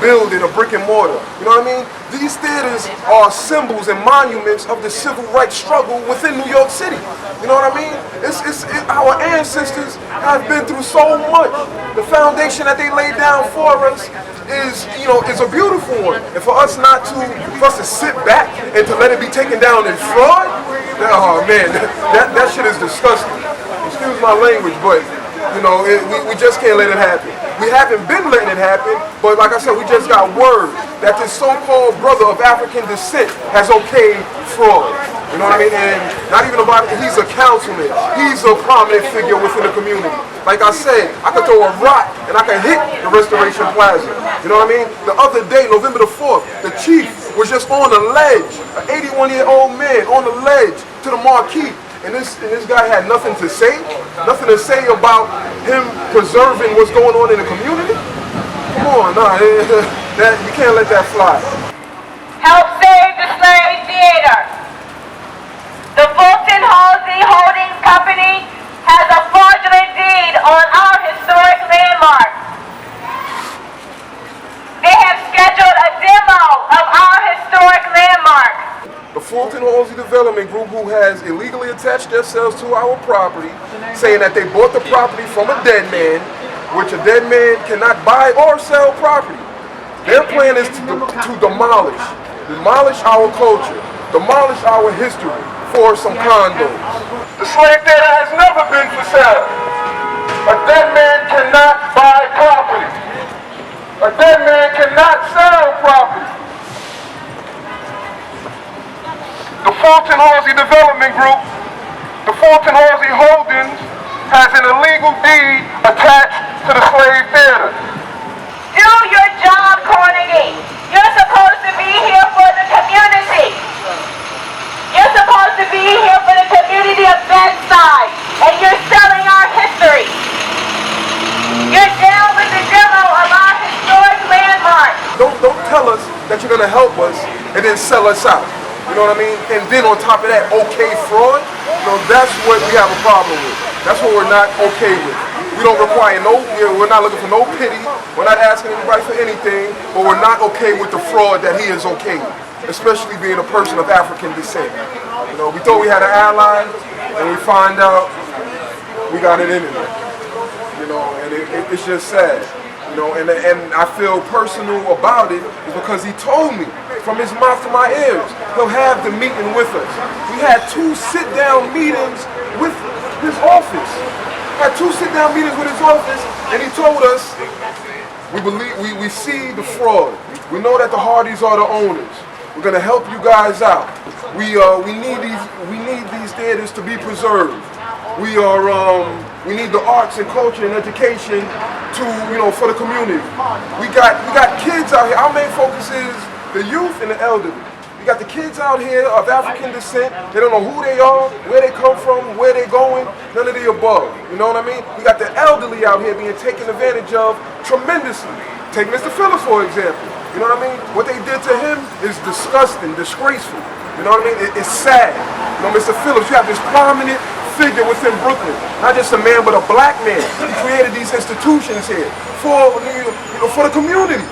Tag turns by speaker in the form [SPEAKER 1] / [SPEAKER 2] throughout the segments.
[SPEAKER 1] building, a brick and mortar. You know what I mean? These theaters are symbols and monuments of the civil rights struggle within New York City. You know what I mean? Our ancestors have been through so much. The foundation that they laid down for us is a beautiful one. And for us to sit back and to let it be taken down in fraud, oh man, that shit is disgusting. Excuse my language, but we just can't let it happen. We haven't been letting it happen, but like I said, we just got word that this so-called brother of African descent has okayed fraud. You know what I mean? And not even about it, he's a councilman. He's a prominent figure within the community. Like I said, I could throw a rock and I could hit the Restoration Plaza. You know what I mean? The other day, November the 4th, the chief was just on the ledge, an 81-year-old man on the ledge to the marquee. And this guy had nothing to say about him preserving what's going on in the community. Come on, nah, you can't let that fly.
[SPEAKER 2] Help save the slave theater. The Fulton Halsey Holdings Company has a fraudulent deed on our historic landmark. They have scheduled a demo of our historic landmark.
[SPEAKER 1] The Fulton Halsey Development Group, who has illegally attached themselves to our property, saying that they bought the property from a dead man, which a dead man cannot buy or sell property. Their plan is to demolish our culture, demolish our history for some condos. The slave theater has never been for sale. A dead man cannot buy property. A dead man cannot sell property. The Fulton Halsey Development Group, the Fulton Halsey Holdings, has an illegal deed attached to the slave theater.
[SPEAKER 2] Do your job, Cornegy. You're supposed to be here for the community. You're supposed to be here for the community of Bedside, and you're selling our history. You're down with the demo of our historic landmark.
[SPEAKER 1] Don't tell us that you're going to help us and then sell us out. You know what I mean? And then on top of that, okay fraud, that's what we have a problem with. That's what we're not okay with. We don't require we're not looking for no pity. We're not asking anybody for anything, but we're not okay with the fraud that he is okay with, especially being a person of African descent. We thought we had an ally, and we find out we got it in it. And it's just sad. And I feel personal about it is because he told me from his mouth to my ears, he'll have the meeting with us. We had 2 sit-down meetings with his office. And he told us, we see the fraud. We know that the Hardys are the owners. We're gonna help you guys out. We need these theaters to be preserved. We need the arts and culture and education for the community. We got kids out here. Our main focus is the youth and the elderly. We got the kids out here of African descent. They don't know who they are, where they come from, where they're going, none of the above. You know what I mean? We got the elderly out here being taken advantage of tremendously. Take Mr. Phillips, for example. You know what I mean? What they did to him is disgusting, disgraceful. You know what I mean? It's sad. Mr. Phillips, you have this prominent figure within Brooklyn, not just a man, but a black man. He created these institutions here for the community.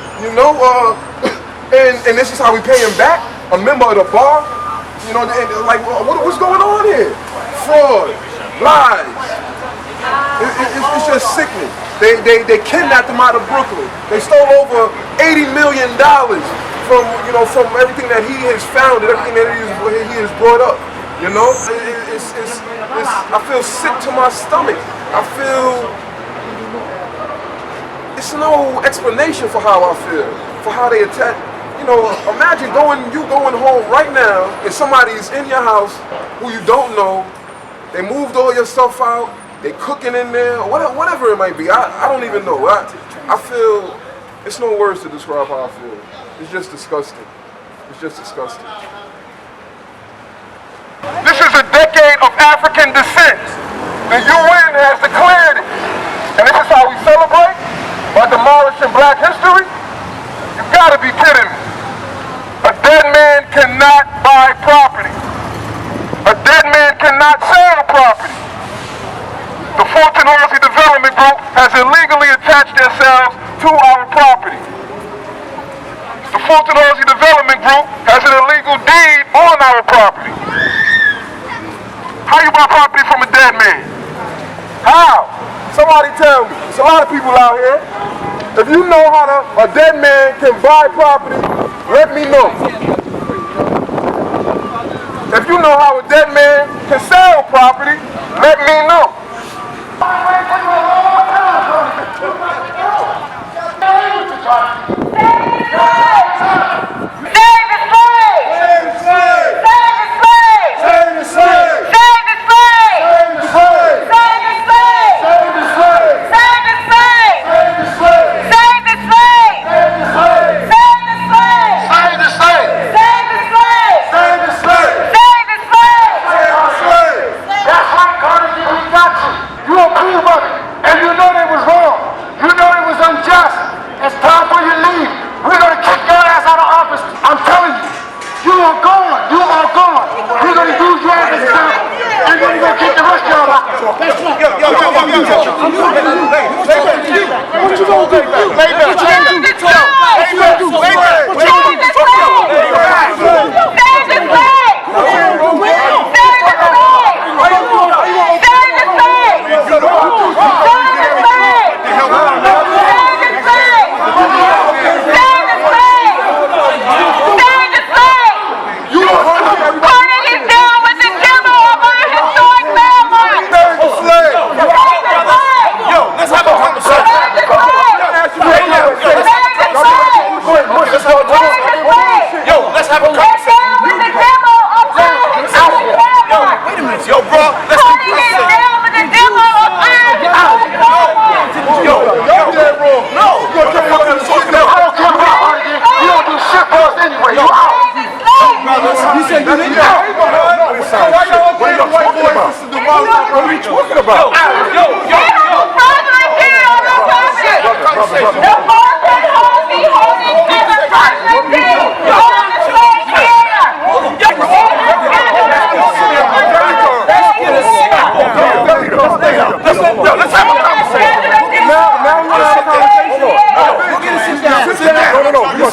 [SPEAKER 1] And this is how we pay him back. A member of the bar. What's going on here? Fraud, lies. It's just sickening. They kidnapped him out of Brooklyn. They stole over $80 million from everything that he has founded, everything that he has brought up. I feel sick to my stomach. I feel it's no explanation for how I feel, for how they attack. Imagine going home right now and somebody's in your house who you don't know. They moved all your stuff out. They cooking in there, or whatever it might be. I don't even know. I feel it's no words to describe how I feel. It's just disgusting. It's just disgusting. This is a decade of African descent. The UN has declared it. And this is how we celebrate? By demolishing black history? You've got to be kidding me. A dead man cannot buy property. A dead man cannot sell property. The Fulton Halsey Development Group has illegally attached themselves to our property. the Fulton Halsey Development Group has an illegal deed on our property. How you buy property from a dead man? How? Somebody tell me. There's a lot of people out here. If you know how a dead man can buy property, let me know. If you know how a dead man can sell property, let me know.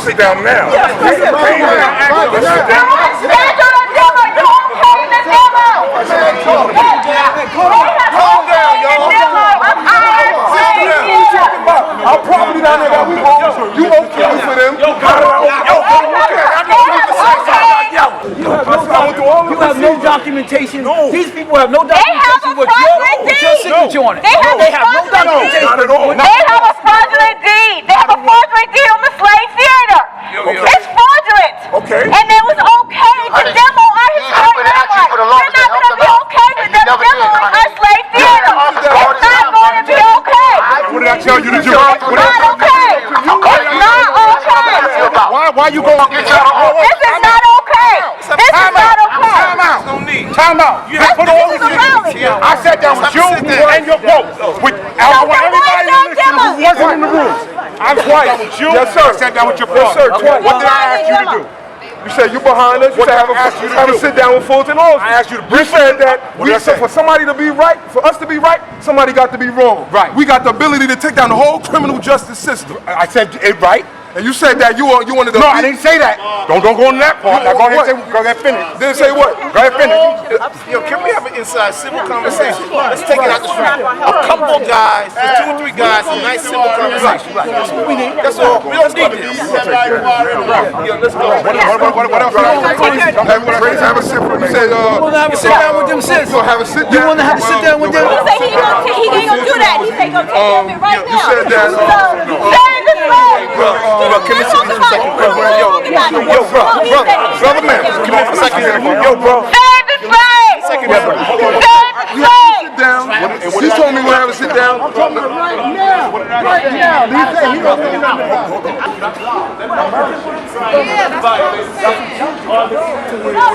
[SPEAKER 1] Sit down now. Our property down there that we own, you okay for them? You
[SPEAKER 3] have no documentation. These people have no documentation with your signature on it.
[SPEAKER 2] They have no documentation.
[SPEAKER 1] Not at all.
[SPEAKER 2] They have a fraudulent deed. They have a fraudulent deed on the Slave Theater. It's fraudulent.
[SPEAKER 1] Okay.
[SPEAKER 2] And it was okay to demo our historic landmark. They're not going to be okay with them demoing our Slave Theater. It's not going to be okay.
[SPEAKER 1] What did I tell you to do?
[SPEAKER 2] It's not okay. It's not okay.
[SPEAKER 1] Why you going?
[SPEAKER 2] This is not okay. This is not okay.
[SPEAKER 1] Time out. You have put all these things. I sat down with you and your boat. With everybody in this room who wasn't in the room. I'm twice. Yes, sir. I sat down with your boat. Yes, sir. What did I ask you to do? You said you behind us. You said have a sit down with Fulton Halsey. I asked you to. You said that for somebody to be right, for us to be right, somebody got to be wrong. Right. We got the ability to take down the whole criminal justice system. I said it right. And you said that you wanted to. No, I didn't say that. Don't go on that part. Now go ahead and finish. Didn't say what? Go ahead and finish.
[SPEAKER 4] Yo, can we have an inside civil conversation? Let's take it out the street. A couple of guys, just 2 or 3 guys, a nice civil conversation. That's what we need. That's all. We don't need this. Yo, let's go.
[SPEAKER 1] What else? Have a sit down. You said
[SPEAKER 3] You want to have a sit down with them, sis?
[SPEAKER 1] You have a sit down.
[SPEAKER 3] You want to have a sit down with them?
[SPEAKER 2] He said he ain't gonna do that. He said he gonna take care of it right now.
[SPEAKER 1] You said that.
[SPEAKER 4] Bro, can you listen to me for a second?
[SPEAKER 1] Brother man, come here for a second. Yo, bro.
[SPEAKER 2] Save the slave!
[SPEAKER 4] Second,
[SPEAKER 2] Save the slave!
[SPEAKER 1] Sit down. He told me we're gonna have a sit down.
[SPEAKER 3] Right now. He said he gonna do that.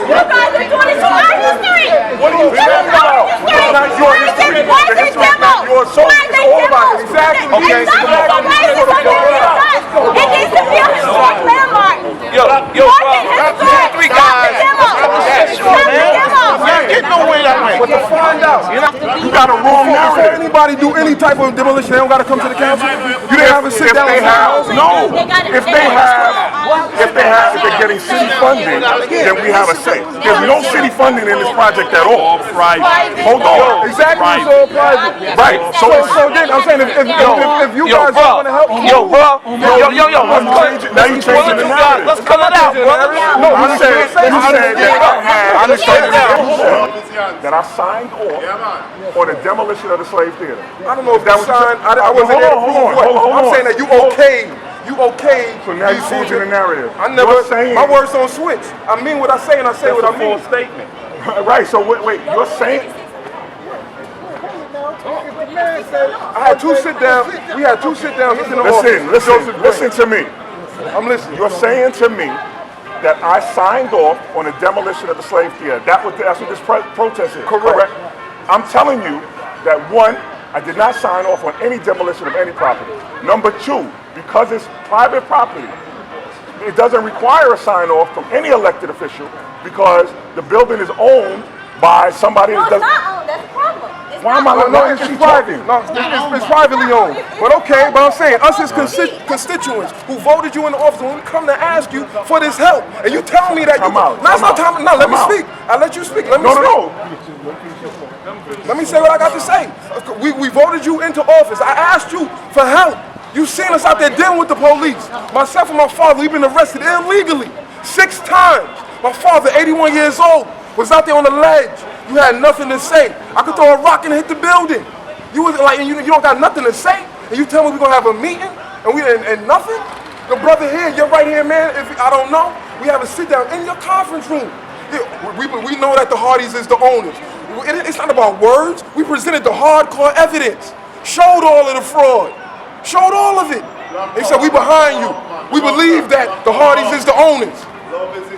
[SPEAKER 2] You guys are doing this to our history!
[SPEAKER 1] What are you talking about? It's not your history.
[SPEAKER 2] Why is it demo?
[SPEAKER 1] You're so all about it. Exactly.
[SPEAKER 2] Okay. It's not so racist like it needs to be a historic landmark.
[SPEAKER 4] Yo,
[SPEAKER 2] Historic.
[SPEAKER 4] 3 guys.
[SPEAKER 1] Get no way that way. But to find out, you got a wrong narrative. Before anybody do any type of demolition, they don't got to come to the council. You didn't have a sit down with the house. No. If they have,
[SPEAKER 5] if they're getting city funding, then we have a say. There's no city funding in this project at all.
[SPEAKER 6] Right.
[SPEAKER 5] Hold on.
[SPEAKER 1] Exactly,
[SPEAKER 6] Right.
[SPEAKER 1] it's all private.
[SPEAKER 5] Right.
[SPEAKER 1] So then I'm saying if you guys don't want to help,
[SPEAKER 5] Now you changing the narrative.
[SPEAKER 6] Let's cut it out, brother.
[SPEAKER 5] No, you said that I signed off on the demolition of the slave theater.
[SPEAKER 1] I don't know if that was signed. I wasn't there to prove what. I'm saying that you okay.
[SPEAKER 5] So now you're changing the narrative.
[SPEAKER 1] I never. My words don't switch. I mean what I say, and I say what I mean.
[SPEAKER 5] Statement. Right. So wait. You're saying.
[SPEAKER 1] I had two sit downs. We had two sit downs in the office.
[SPEAKER 5] Listen to me.
[SPEAKER 1] I'm listening.
[SPEAKER 5] You're saying to me that I signed off on the demolition of the slave theater. That's what this protest is.
[SPEAKER 1] Correct.
[SPEAKER 5] I'm telling you that one, I did not sign off on any demolition of any property. Number two, because it's private property, it doesn't require a sign off from any elected official because the building is owned by somebody that doesn't.
[SPEAKER 2] No, it's not owned. That's the problem.
[SPEAKER 5] Why am I
[SPEAKER 1] No, it's private. No, it's privately owned. But okay, but I'm saying, us as constituents who voted you in the office, when we come to ask you for this help, and you tell me that you... No, it's not time. No, let me speak. I let you speak. Let me speak.
[SPEAKER 5] No.
[SPEAKER 1] Let me say what I got to say. We voted you into office. I asked you for help. You seen us out there dealing with the police. Myself and my father, we've been arrested illegally 6 times. My father, 81 years old, was out there on the ledge. You had nothing to say. I could throw a rock and hit the building. You was like, and you don't got nothing to say, and you tell me we're gonna have a meeting and nothing. The brother here, you're right here, man. If I don't know, we have a sit down in your conference room. We know that the Hardys is the owners. It's not about words. We presented the hardcore evidence, showed all of the fraud, showed all of it. They said we behind you. We believe that the Hardys is the owners.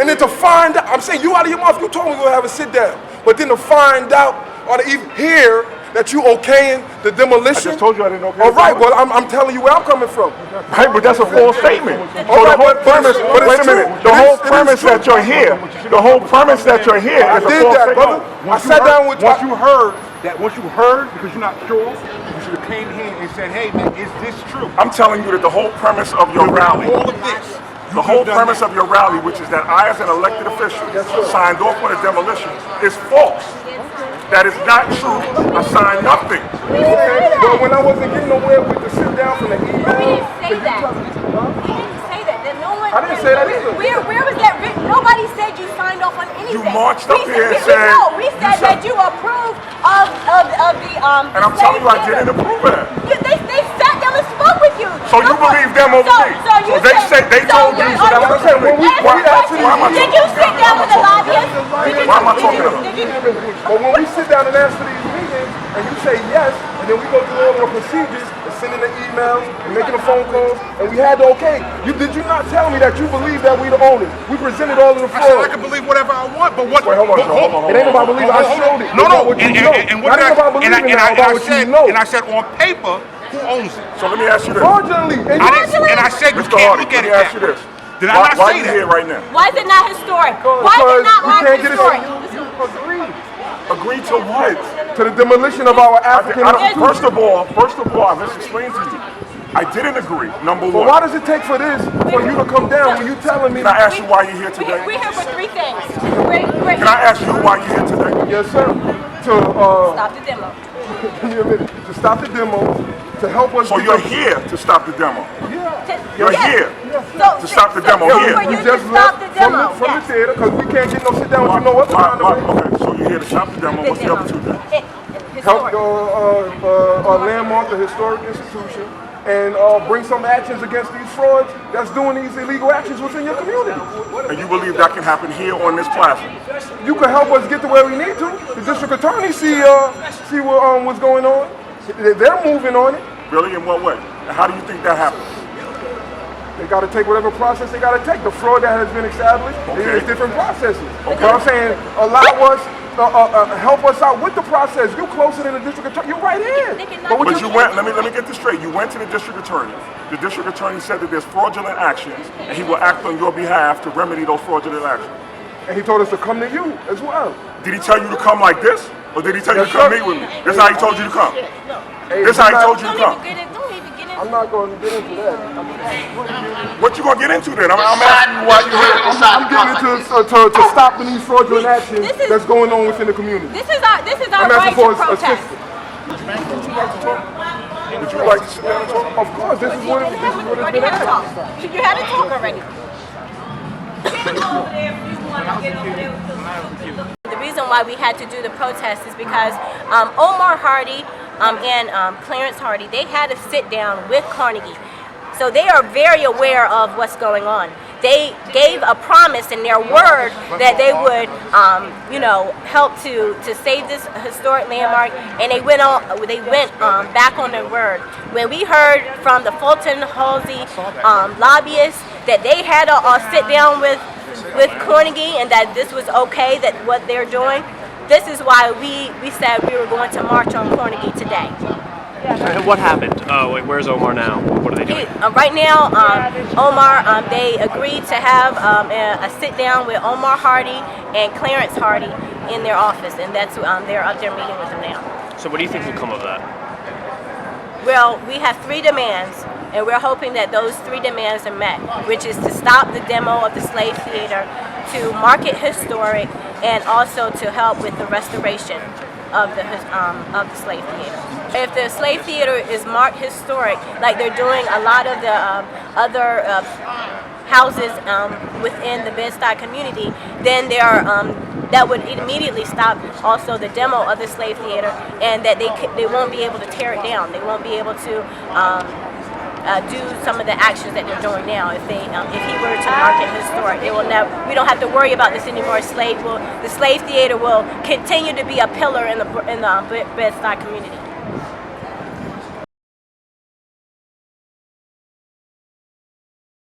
[SPEAKER 1] And then to find out, I'm saying you out of your mouth, you told me we're gonna have a sit down. But then to find out, or to even hear that you okaying the demolition.
[SPEAKER 5] I just told you I didn't okay.
[SPEAKER 1] All right, well, I'm telling you where I'm coming from.
[SPEAKER 5] Right, but that's a false statement.
[SPEAKER 1] All right, but
[SPEAKER 5] wait a minute. The whole premise that you're here is a false statement.
[SPEAKER 1] I did that, brother. I sat down with
[SPEAKER 3] Once you heard, because you're not sure, you should have came here and said, hey, man, is this true?
[SPEAKER 5] I'm telling you that the whole premise of your rally,
[SPEAKER 3] All of this.
[SPEAKER 5] the whole premise of your rally, which is that I, as an elected official, signed off on a demolition, is false. That is not true. I signed nothing.
[SPEAKER 1] Okay, but when I wasn't getting nowhere with the sit down from the email.
[SPEAKER 2] He didn't say that. He didn't say that. No one.
[SPEAKER 1] I didn't say that either.
[SPEAKER 2] Where was that written? Nobody said you signed off on anything.
[SPEAKER 5] You marched up here and
[SPEAKER 2] said.
[SPEAKER 5] said.
[SPEAKER 2] No, we said that you approved of the
[SPEAKER 5] And I'm telling you, I didn't approve of that.
[SPEAKER 2] They sat down and spoke with you.
[SPEAKER 5] So you believe them over me? So they said they told you.
[SPEAKER 1] So that's what I'm saying. When we actually,
[SPEAKER 2] did you sit down with the lobbyists?
[SPEAKER 5] Why am I talking about?
[SPEAKER 1] but when we sit down and ask for these meetings, and you say yes, and then we go through all the procedures, and sending the emails, and making the phone calls, and we had the okay. Did you not tell me that you believe that we the owners? We presented all of the
[SPEAKER 3] I said I
[SPEAKER 1] fraud.
[SPEAKER 3] can believe whatever I want, but what?
[SPEAKER 5] Wait, hold on.
[SPEAKER 1] It ain't about believing. I showed it.
[SPEAKER 3] No.
[SPEAKER 1] And
[SPEAKER 3] I said on paper, who owns it?
[SPEAKER 5] So let me ask you this.
[SPEAKER 1] fraudulently.
[SPEAKER 3] And I said you
[SPEAKER 5] Mr.
[SPEAKER 3] can't
[SPEAKER 5] Hardy,
[SPEAKER 3] look
[SPEAKER 5] let
[SPEAKER 3] at
[SPEAKER 5] me
[SPEAKER 3] it
[SPEAKER 5] ask you
[SPEAKER 3] that way.
[SPEAKER 5] this.
[SPEAKER 3] Did I not
[SPEAKER 5] Why
[SPEAKER 3] say
[SPEAKER 5] are you
[SPEAKER 3] that?
[SPEAKER 5] here right now?
[SPEAKER 2] Why is it not historic? Why is it not marked historic?
[SPEAKER 5] Agree to what?
[SPEAKER 1] To the demolition of our African.
[SPEAKER 5] First of all, I just explained to you. I didn't agree, number
[SPEAKER 1] But
[SPEAKER 5] one.
[SPEAKER 1] why does it take for this for you to come down when you telling me?
[SPEAKER 5] Can I ask you why you're here today?
[SPEAKER 2] We're here for 3 things.
[SPEAKER 5] Can I ask you why you're here today?
[SPEAKER 1] Yes, sir. To
[SPEAKER 2] Stop the demo.
[SPEAKER 1] give me a minute. To stop the demo. To help us.
[SPEAKER 5] So you're here to stop the demo. You're here
[SPEAKER 2] to
[SPEAKER 5] stop the demo here.
[SPEAKER 2] For you
[SPEAKER 1] We
[SPEAKER 2] to
[SPEAKER 1] just
[SPEAKER 2] stop
[SPEAKER 1] left
[SPEAKER 2] the demo.
[SPEAKER 1] from the theater because we can't get no sit down with you know what.
[SPEAKER 5] Okay, so you're here to stop the demo. What's the other 2 things?
[SPEAKER 1] Help
[SPEAKER 2] Historic.
[SPEAKER 1] landmark the historic institution and bring some actions against these frauds that's doing these illegal actions within your community.
[SPEAKER 5] And you believe that can happen here on this plaza?
[SPEAKER 1] You can help us get to where we need to. The district attorney see what's going on. They're moving on it.
[SPEAKER 5] Really? In what way? And how do you think that happens?
[SPEAKER 1] They got to take whatever process they got to take. The fraud that has been established is different processes.
[SPEAKER 5] Okay.
[SPEAKER 1] But I'm saying allow us, help us out with the process. You closer than the district attorney. You're right here.
[SPEAKER 5] But you went. Let me get this straight. You went to the district attorney. The district attorney said that there's fraudulent actions, and he will act on your behalf to remedy those fraudulent actions.
[SPEAKER 1] And he told us to come to you as well.
[SPEAKER 5] Did he tell you to come like this, or did he tell you to come meet with me? This is how he told you to come.
[SPEAKER 1] Hey,
[SPEAKER 5] This is how he told you to come.
[SPEAKER 1] I'm not going to get into that.
[SPEAKER 5] What you gonna get into then? I'm asking you why you're here.
[SPEAKER 1] I'm getting into to stopping these fraudulent actions that's going on within the community.
[SPEAKER 6] This is our
[SPEAKER 1] I'm
[SPEAKER 6] right
[SPEAKER 1] asking for
[SPEAKER 6] to protest.
[SPEAKER 1] assistance. Would you like to sit down and talk? Of course, this is what it's been
[SPEAKER 6] had a talk.
[SPEAKER 1] asked.
[SPEAKER 6] You had a talk already. The reason why we had to do the protest is because Omar Hardy and Clarence Hardy, they had to sit down with Cornegy. So they are very aware of what's going on. They gave a promise in their word that they would, help to save this historic landmark, and they went back on their word. When we heard from the Fulton Halsey lobbyists that they had to sit down with Cornegy and that this was okay, that what they're doing, this is why we said we were going to march on Cornegy today.
[SPEAKER 7] And what happened? Where's Omar now? What are they doing?
[SPEAKER 6] Right now, Omar, they agreed to have a sit down with Omar Hardy and Clarence Hardy in their office, and that's they're up there meeting with them now.
[SPEAKER 7] So what do you think will come of that?
[SPEAKER 6] Well, we have 3 demands, and we're hoping that those 3 demands are met, which is to stop the demo of the slave theater, to mark it historic, and also to help with the restoration of the slave theater. If the slave theater is marked historic, like they're doing a lot of the other houses within the Bedford community, then that would immediately stop also the demo of the slave theater, and that they won't be able to tear it down. They won't be able to do some of the actions that they're doing now. If he were to mark it historic, we don't have to worry about this anymore. The slave theater will continue to be a pillar in the Bedford community.